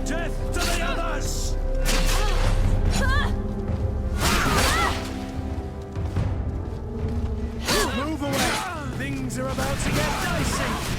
Death to the others! Move away! Things are about to get dicey!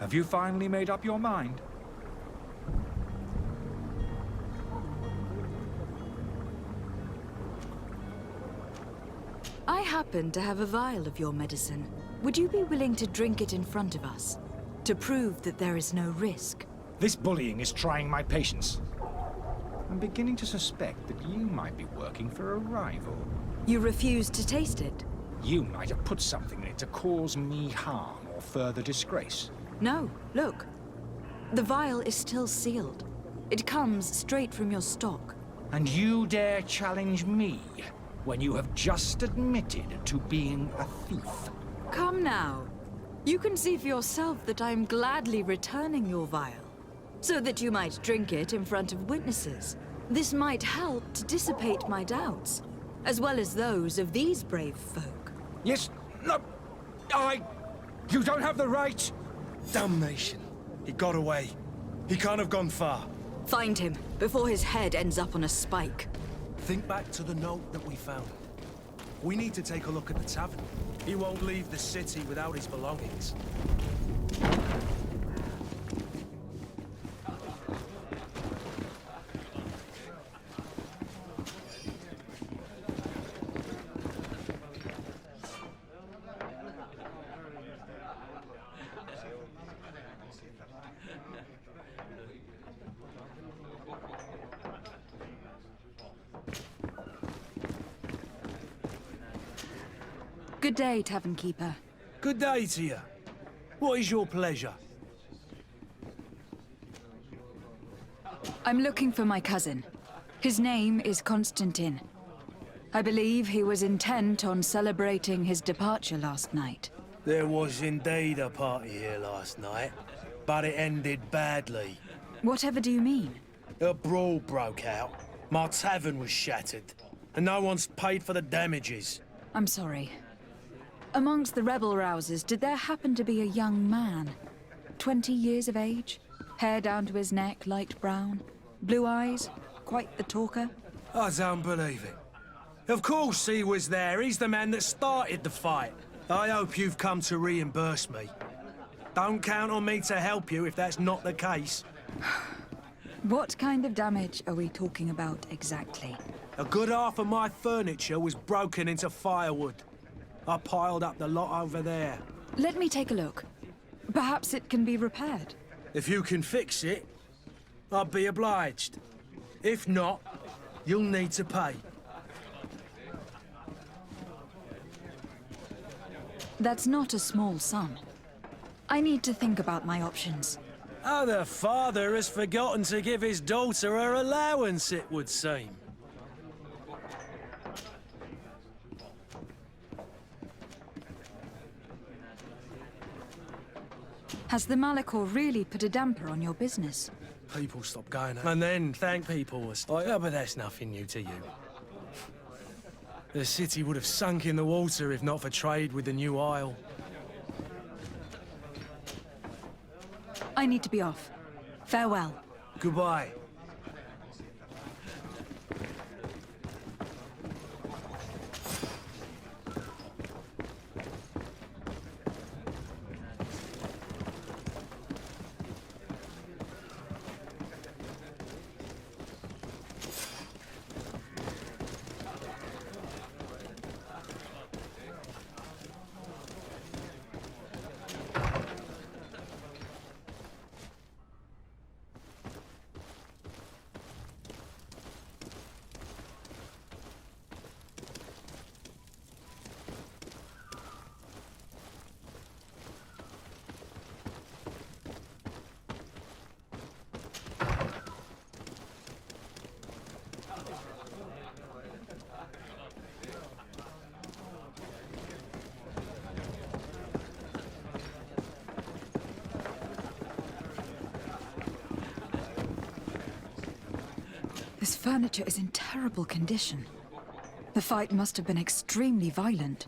Have you finally made up your mind? I happen to have a vial of your medicine. Would you be willing to drink it in front of us? To prove that there is no risk? This bullying is trying my patience. I'm beginning to suspect that you might be working for a rival. You refuse to taste it? You might have put something in it to cause me harm or further disgrace. No, look. The vial is still sealed. It comes straight from your stock. And you dare challenge me when you have just admitted to being a thief? Come now. You can see for yourself that I am gladly returning your vial, so that you might drink it in front of witnesses. This might help to dissipate my doubts, as well as those of these brave folk. Yes, no, you don't have the right. Damnation. He got away. He can't have gone far. Find him, before his head ends up on a spike. Think back to the note that we found. We need to take a look at the tavern. He won't leave the city without his belongings. Good day, Tavern Keeper. Good day to you. What is your pleasure? I'm looking for my cousin. His name is Constantine. I believe he was intent on celebrating his departure last night. There was indeed a party here last night, but it ended badly. Whatever do you mean? A brawl broke out. My tavern was shattered, and no one's paid for the damages. I'm sorry. Amongst the rebel rousers, did there happen to be a young man? 20 years of age? Hair down to his neck, light brown? Blue eyes? Quite the talker? I don't believe it. Of course he was there. He's the man that started the fight. I hope you've come to reimburse me. Don't count on me to help you if that's not the case. What kind of damage are we talking about exactly? A good half of my furniture was broken into firewood. I piled up the lot over there. Let me take a look. Perhaps it can be repaired. If you can fix it, I'd be obliged. If not, you'll need to pay. That's not a small sum. I need to think about my options. Oh, the father has forgotten to give his daughter her allowance, it would seem. Has the Malachor really put a damper on your business? People stop going and then thank people. Like, oh, but that's nothing new to you. The city would have sunk in the water if not for trade with the new isle. I need to be off. Farewell. Goodbye. This furniture is in terrible condition. The fight must have been extremely violent.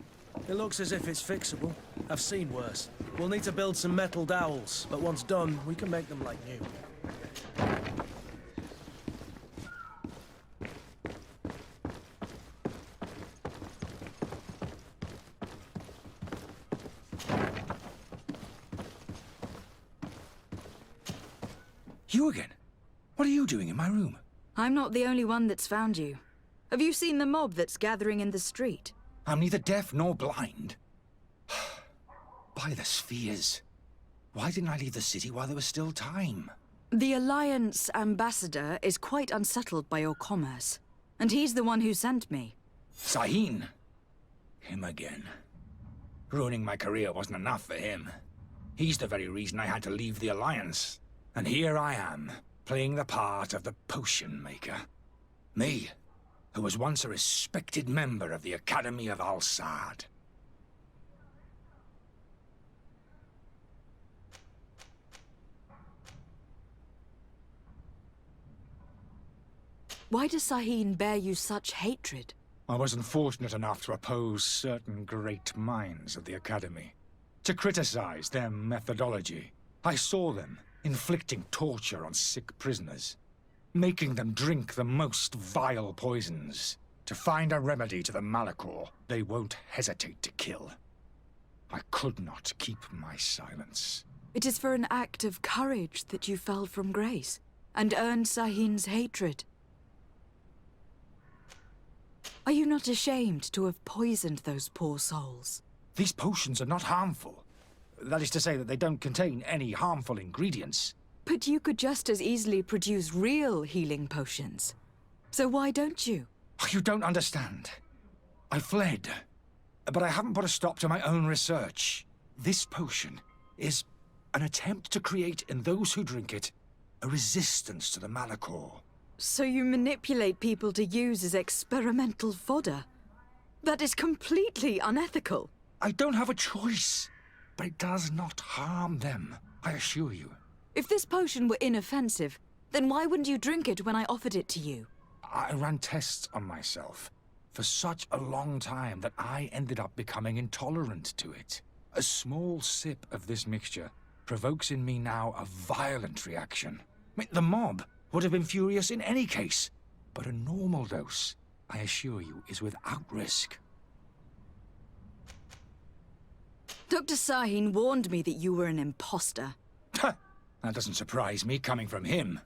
It looks as if it's fixable. I've seen worse. We'll need to build some metal dowels, but once done, we can make them like new. You again? What are you doing in my room? I'm not the only one that's found you. Have you seen the mob that's gathering in the street? I'm neither deaf nor blind. By the spheres. Why didn't I leave the city while there was still time? The Alliance ambassador is quite unsettled by your commerce. And he's the one who sent me. Sahin. Him again. Ruining my career wasn't enough for him. He's the very reason I had to leave the Alliance. And here I am, playing the part of the potion maker. Me, who was once a respected member of the Academy of Al-Saad. Why does Sahin bear you such hatred? I wasn't fortunate enough to oppose certain great minds of the Academy. To criticize their methodology. I saw them inflicting torture on sick prisoners. Making them drink the most vile poisons. To find a remedy to the Malachor they won't hesitate to kill. I could not keep my silence. It is for an act of courage that you fell from grace, and earned Sahin's hatred. Are you not ashamed to have poisoned those poor souls? These potions are not harmful. That is to say that they don't contain any harmful ingredients. But you could just as easily produce real healing potions. So why don't you? You don't understand. I fled, but I haven't put a stop to my own research. This potion is an attempt to create in those who drink it a resistance to the Malachor. So you manipulate people to use as experimental fodder? That is completely unethical. I don't have a choice, but it does not harm them, I assure you. If this potion were inoffensive, then why wouldn't you drink it when I offered it to you? I ran tests on myself for such a long time that I ended up becoming intolerant to it. A small sip of this mixture provokes in me now a violent reaction. The mob would have been furious in any case, but a normal dose, I assure you, is without risk. Dr. Sahin warned me that you were an imposter. That doesn't surprise me coming from him.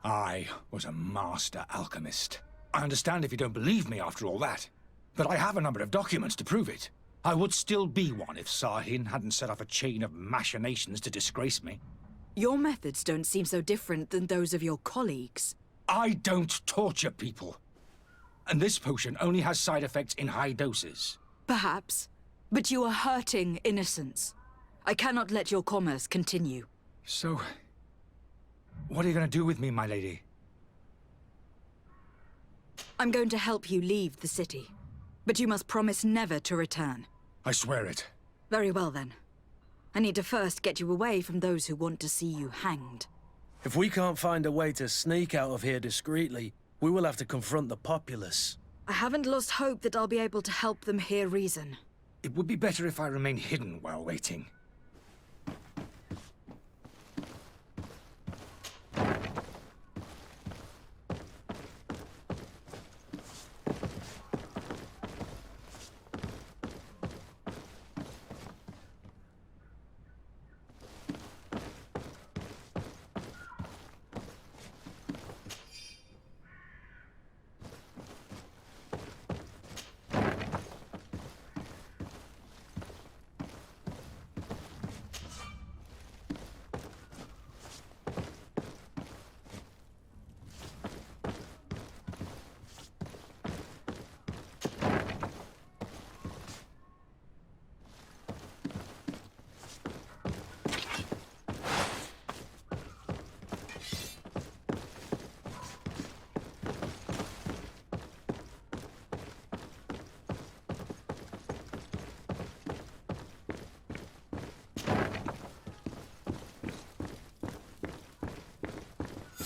I was a master alchemist. I understand if you don't believe me after all that, but I have a number of documents to prove it. I would still be one if Sahin hadn't set off a chain of machinations to disgrace me. Your methods don't seem so different than those of your colleagues. I don't torture people. And this potion only has side effects in high doses. Perhaps, but you are hurting innocents. I cannot let your commerce continue. So, what are you going to do with me, my lady? I'm going to help you leave the city, but you must promise never to return. I swear it. Very well, then. I need to first get you away from those who want to see you hanged. If we can't find a way to sneak out of here discreetly, we will have to confront the populace. I haven't lost hope that I'll be able to help them hear reason. It would be better if I remained hidden while waiting.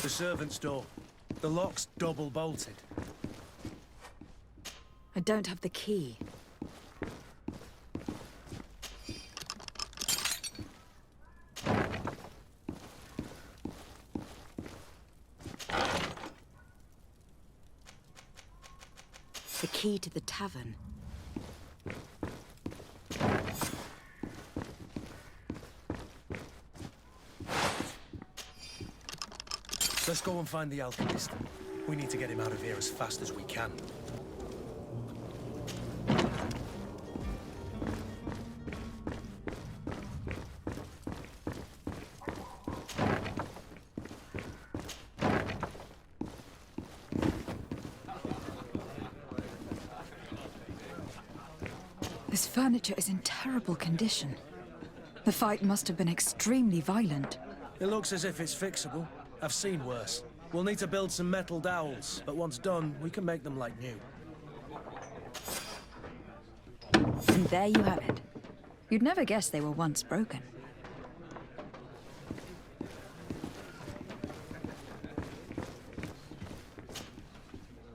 The servant's door. The lock's double bolted. I don't have the key. The key to the tavern. Let's go and find the alchemist. We need to get him out of here as fast as we can. This furniture is in terrible condition. The fight must have been extremely violent. It looks as if it's fixable. I've seen worse. We'll need to build some metal dowels, but once done, we can make them like new. And there you have it. You'd never guess they were once broken.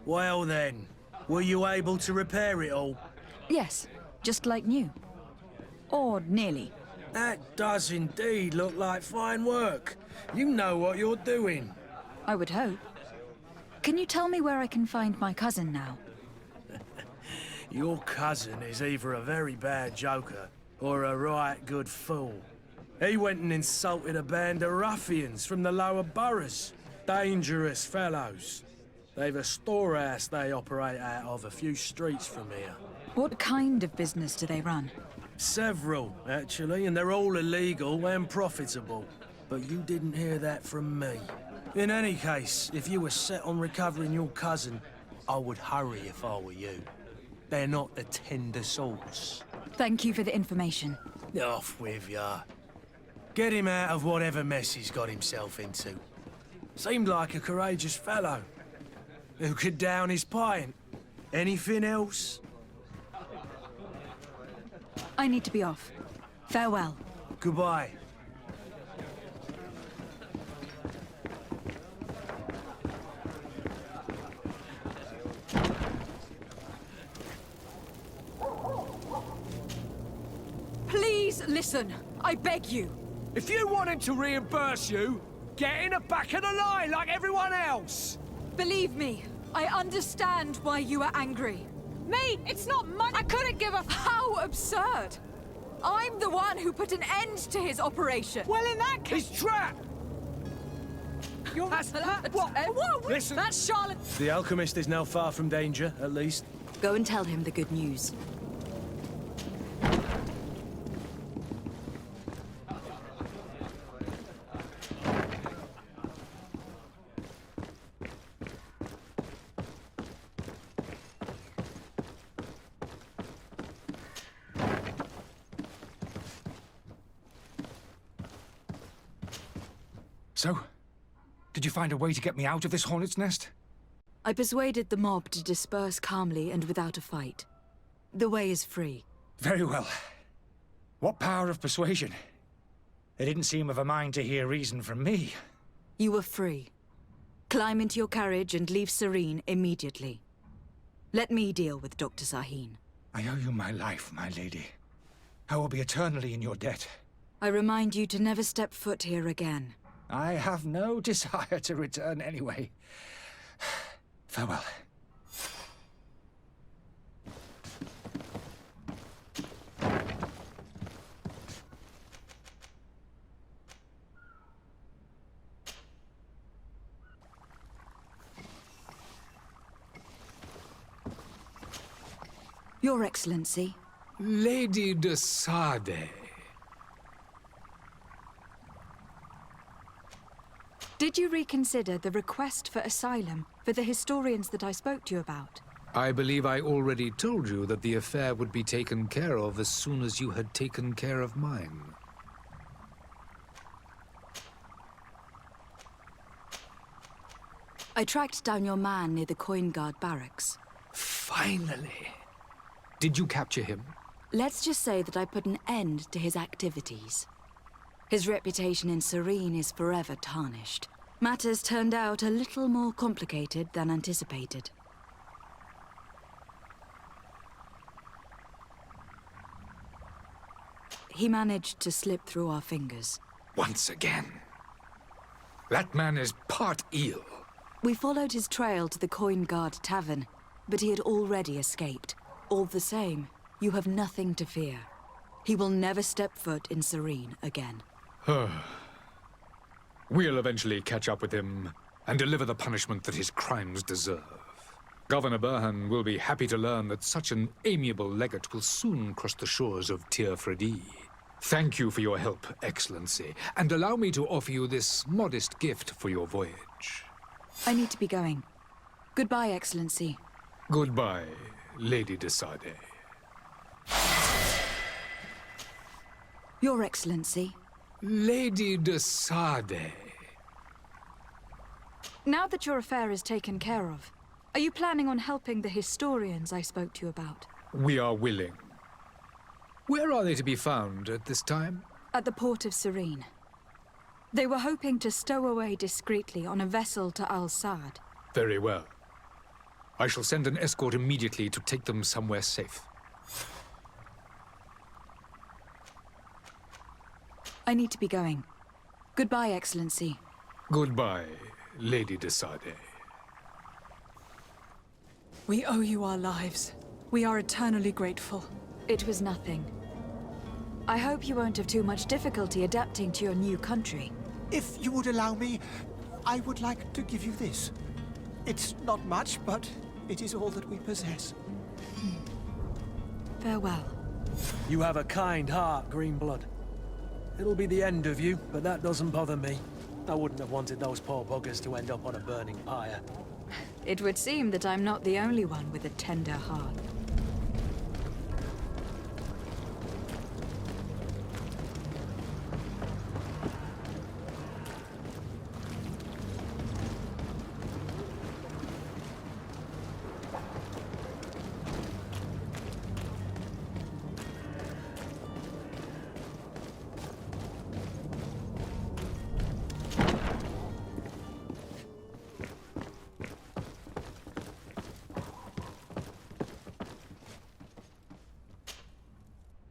Well then, were you able to repair it all? Yes, just like new. Or nearly. That does indeed look like fine work. You know what you're doing. I would hope. Can you tell me where I can find my cousin now? Your cousin is either a very bad joker or a right good fool. He went and insulted a band of ruffians from the lower boroughs. Dangerous fellows. They've a storehouse they operate out of a few streets from here. What kind of business do they run? Several, actually, and they're all illegal and profitable. But you didn't hear that from me. In any case, if you were set on recovering your cousin, I would hurry if I were you. They're not the tender sorts. Thank you for the information. Off with ya. Get him out of whatever mess he's got himself into. Seemed like a courageous fellow. Who could down his pint. Anything else? I need to be off. Farewell. Goodbye. Please listen. I beg you. If you want him to reimburse you, get in the back of the line like everyone else! Believe me, I understand why you are angry. Me? It's not money. I couldn't give a... How absurd! I'm the one who put an end to his operation. Well, in that case, he's trapped! What? Listen. That's Charlotte. The alchemist is now far from danger, at least. Go and tell him the good news. So, did you find a way to get me out of this hornet's nest? I persuaded the mob to disperse calmly and without a fight. The way is free. Very well. What power of persuasion? They didn't seem of a mind to hear reason from me. You were free. Climb into your carriage and leave Serene immediately. Let me deal with Dr. Sahin. I owe you my life, my lady. I will be eternally in your debt. I remind you to never step foot here again. I have no desire to return anyway. Farewell. Your Excellency. Lady de Sade. Did you reconsider the request for asylum for the historians that I spoke to you about? I believe I already told you that the affair would be taken care of as soon as you had taken care of mine. I tracked down your man near the Coin Guard barracks. Finally! Did you capture him? Let's just say that I put an end to his activities. His reputation in Serene is forever tarnished. Matters turned out a little more complicated than anticipated. He managed to slip through our fingers. Once again. That man is part eel. We followed his trail to the Coin Guard Tavern, but he had already escaped. All the same, you have nothing to fear. He will never step foot in Serene again. We'll eventually catch up with him and deliver the punishment that his crimes deserve. Governor Burhan will be happy to learn that such an amiable legate will soon cross the shores of Pt.03. Thank you for your help, Excellency, and allow me to offer you this modest gift for your voyage. I need to be going. Goodbye, Excellency. Goodbye, Lady de Sade. Your Excellency. Lady de Sade. Now that your affair is taken care of, are you planning on helping the historians I spoke to you about? We are willing. Where are they to be found at this time? At the port of Serene. They were hoping to stow away discreetly on a vessel to Al-Sad. Very well. I shall send an escort immediately to take them somewhere safe. I need to be going. Goodbye, Excellency. Goodbye, Lady de Sade. We owe you our lives. We are eternally grateful. It was nothing. I hope you won't have too much difficulty adapting to your new country. If you would allow me, I would like to give you this. It's not much, but it is all that we possess. Farewell. You have a kind heart, Greenblood. It'll be the end of you, but that doesn't bother me. I wouldn't have wanted those poor buggers to end up on a burning pyre. It would seem that I'm not the only one with a tender heart.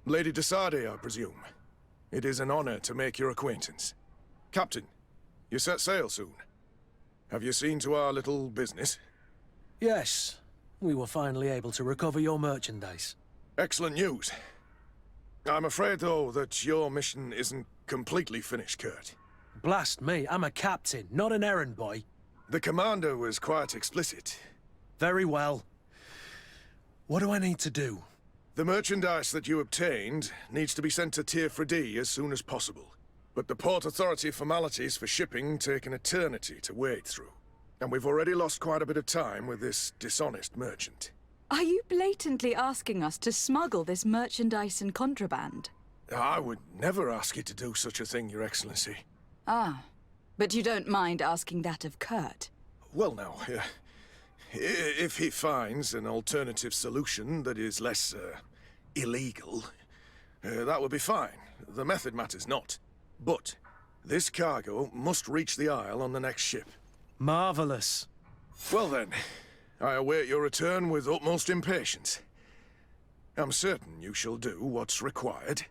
Lady de Sade, I presume. It is an honor to make your acquaintance. Captain, you set sail soon. Have you seen to our little business? Yes, we were finally able to recover your merchandise. Excellent news. I'm afraid, though, that your mission isn't completely finished, Kurt. Blast me, I'm a captain, not an errand boy. The commander was quite explicit. Very well. What do I need to do? The merchandise that you obtained needs to be sent to Pt.03 as soon as possible. But the Port Authority formalities for shipping take an eternity to wade through. And we've already lost quite a bit of time with this dishonest merchant. Are you blatantly asking us to smuggle this merchandise and contraband? I would never ask you to do such a thing, Your Excellency. Ah, but you don't mind asking that of Kurt? Well, now, if he finds an alternative solution that is less, illegal, that would be fine. The method matters not. But this cargo must reach the Isle on the next ship. Marvelous. Well then, I await your return with utmost impatience. I'm certain you shall do what's required.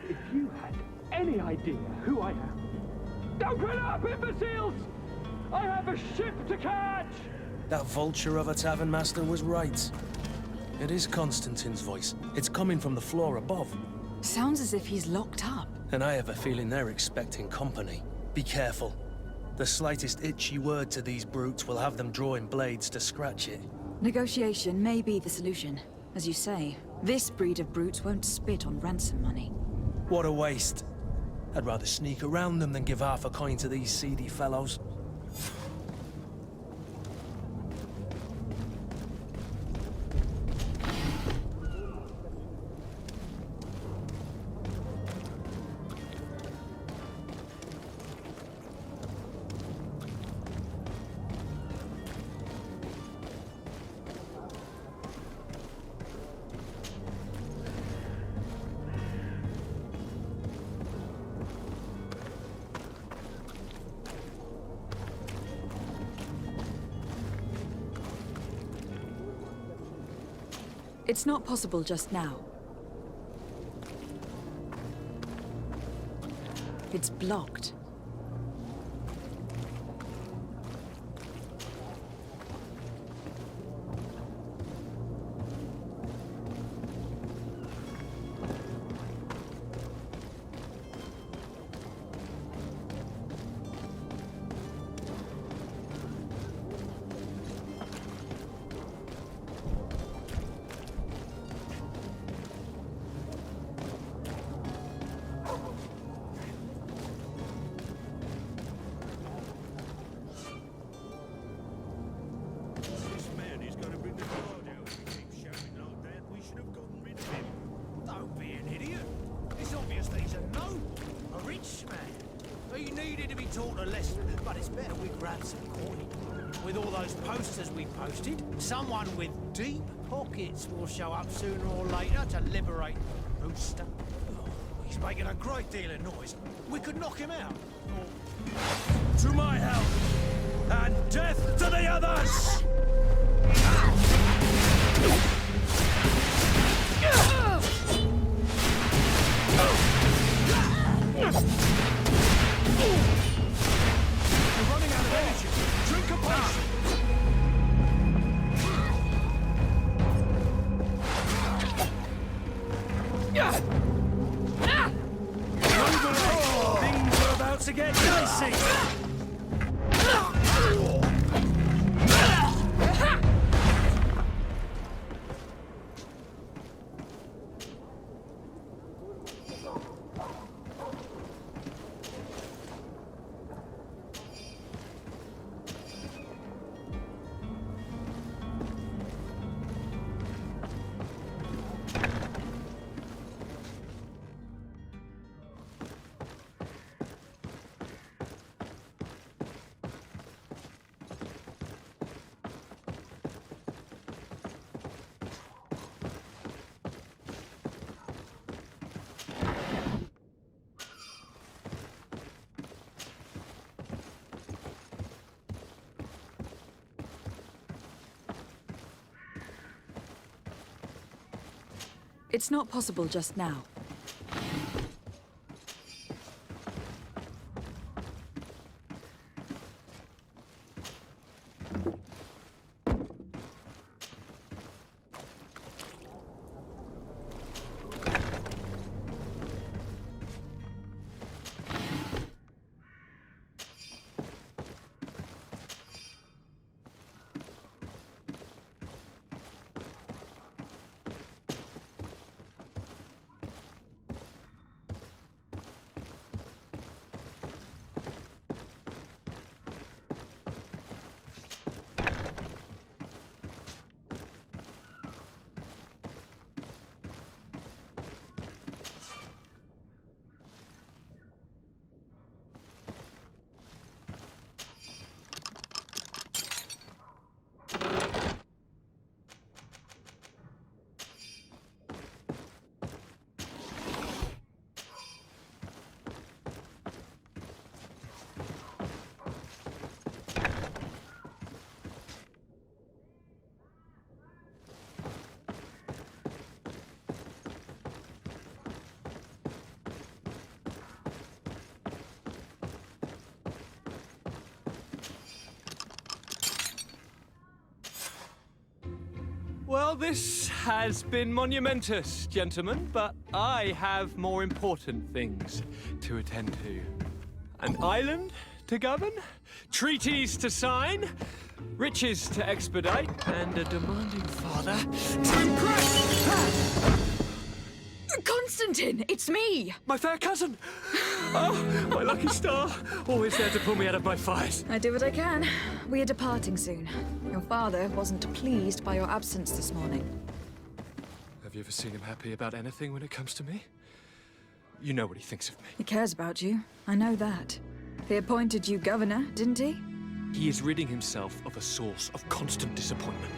If you had any idea who I am... Open up, imbeciles! I have a ship to catch! That vulture of a tavern master was right. It is Constantine's voice. It's coming from the floor above. Sounds as if he's locked up. And I have a feeling they're expecting company. Be careful. The slightest itchy word to these brutes will have them drawing blades to scratch it. Negotiation may be the solution. As you say, this breed of brutes won't spit on ransom money. What a waste. I'd rather sneak around them than give half a coin to these seedy fellows. It's not possible just now. It's blocked. Taught a lesson, but it's better we grab some coin. With all those posters we posted, someone with deep pockets will show up sooner or later to liberate the rooster. Oh, he's making a great deal of noise. We could knock him out. To my help! And death to the others! We're running out of energy. Drink a potion. Things are about to get dicey! It's not possible just now. Well, this has been monumentous, gentlemen, but I have more important things to attend to. An island to govern, treaties to sign, riches to expedite, and a demanding father to impress. Constantine, it's me! My fair cousin! Oh, my lucky star, always there to pull me out of my fires. I do what I can. We are departing soon. Your father wasn't pleased by your absence this morning. Have you ever seen him happy about anything when it comes to me? You know what he thinks of me. He cares about you. I know that. He appointed you governor, didn't he? He is ridding himself of a source of constant disappointment.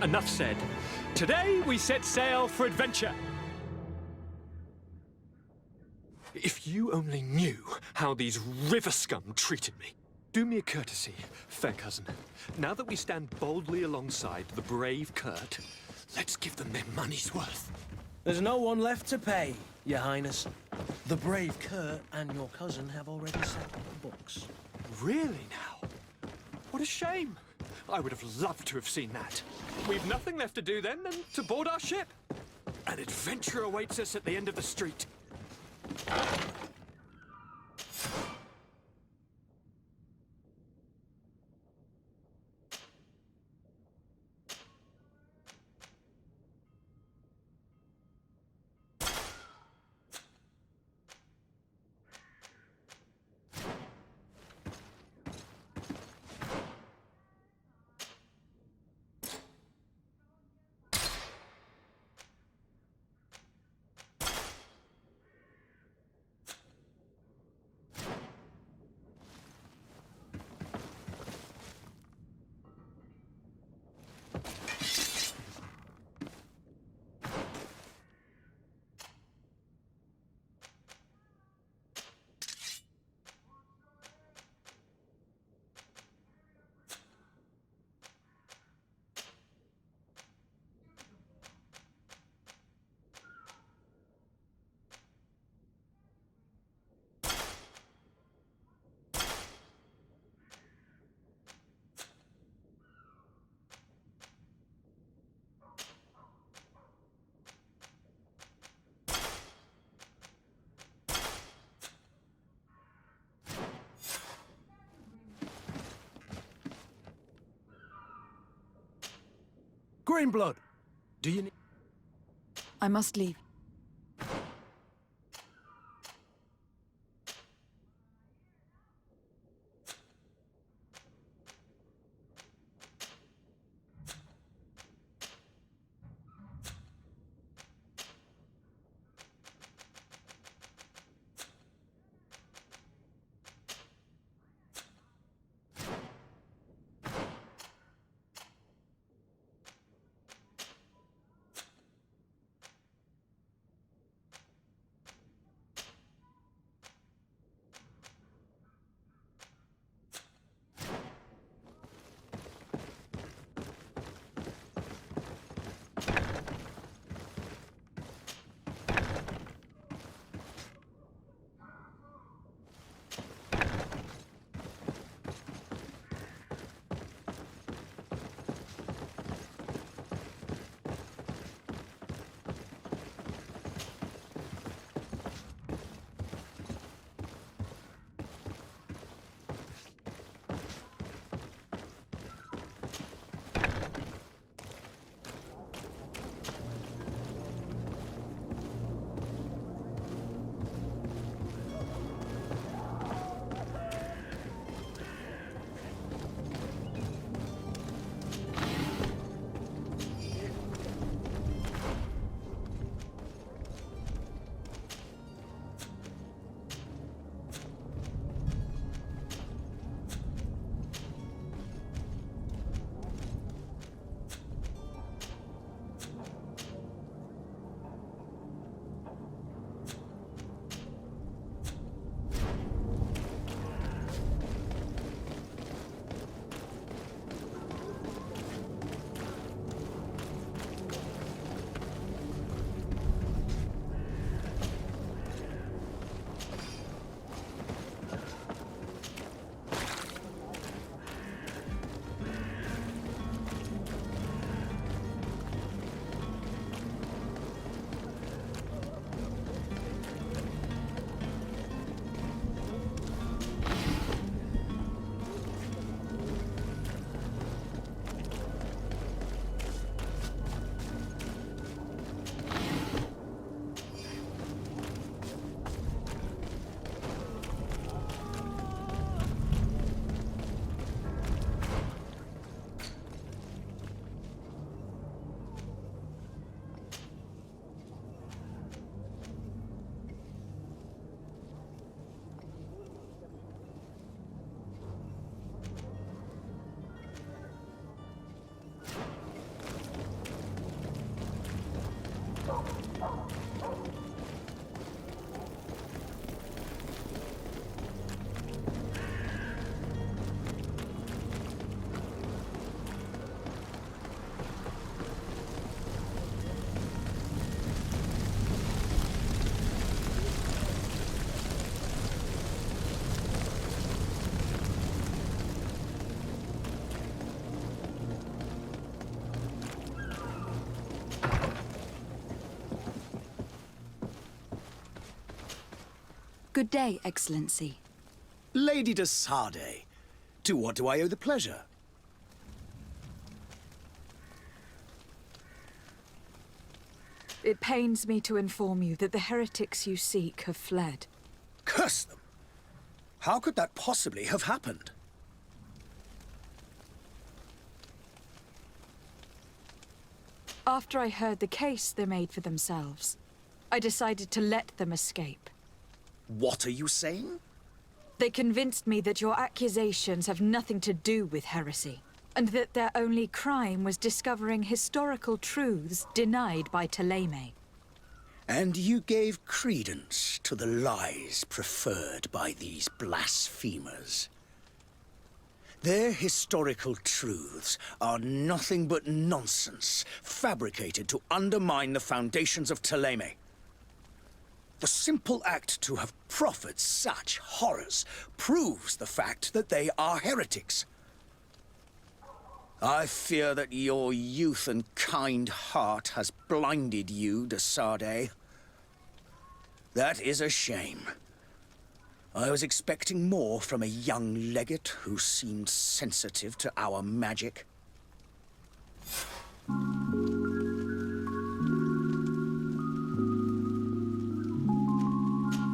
Enough said. Today we set sail for adventure. If you only knew how these river scum treated me. Do me a courtesy, fair cousin. Now that we stand boldly alongside the brave Kurt, let's give them their money's worth. There's no one left to pay, Your Highness. The brave Kurt and your cousin have already settled the books. Really now? What a shame. I would have loved to have seen that. We've nothing left to do then than to board our ship. An adventure awaits us at the end of the street. Greenblood, do you need... I must leave. Good day, Excellency. Lady de Sardet, to what do I owe the pleasure? It pains me to inform you that the heretics you seek have fled. Curse them! How could that possibly have happened? After I heard the case they made for themselves, I decided to let them escape. What are you saying? They convinced me that your accusations have nothing to do with heresy, and that their only crime was discovering historical truths denied by Ptolemy. And you gave credence to the lies preferred by these blasphemers. Their historical truths are nothing but nonsense, fabricated to undermine the foundations of Ptolemy. The simple act to have proffered such horrors proves the fact that they are heretics. I fear that your youth and kind heart has blinded you, de Sardet. That is a shame. I was expecting more from a young legate who seemed sensitive to our magic.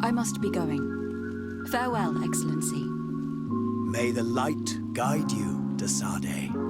I must be going. Farewell, Excellency. May the light guide you, de Sardet.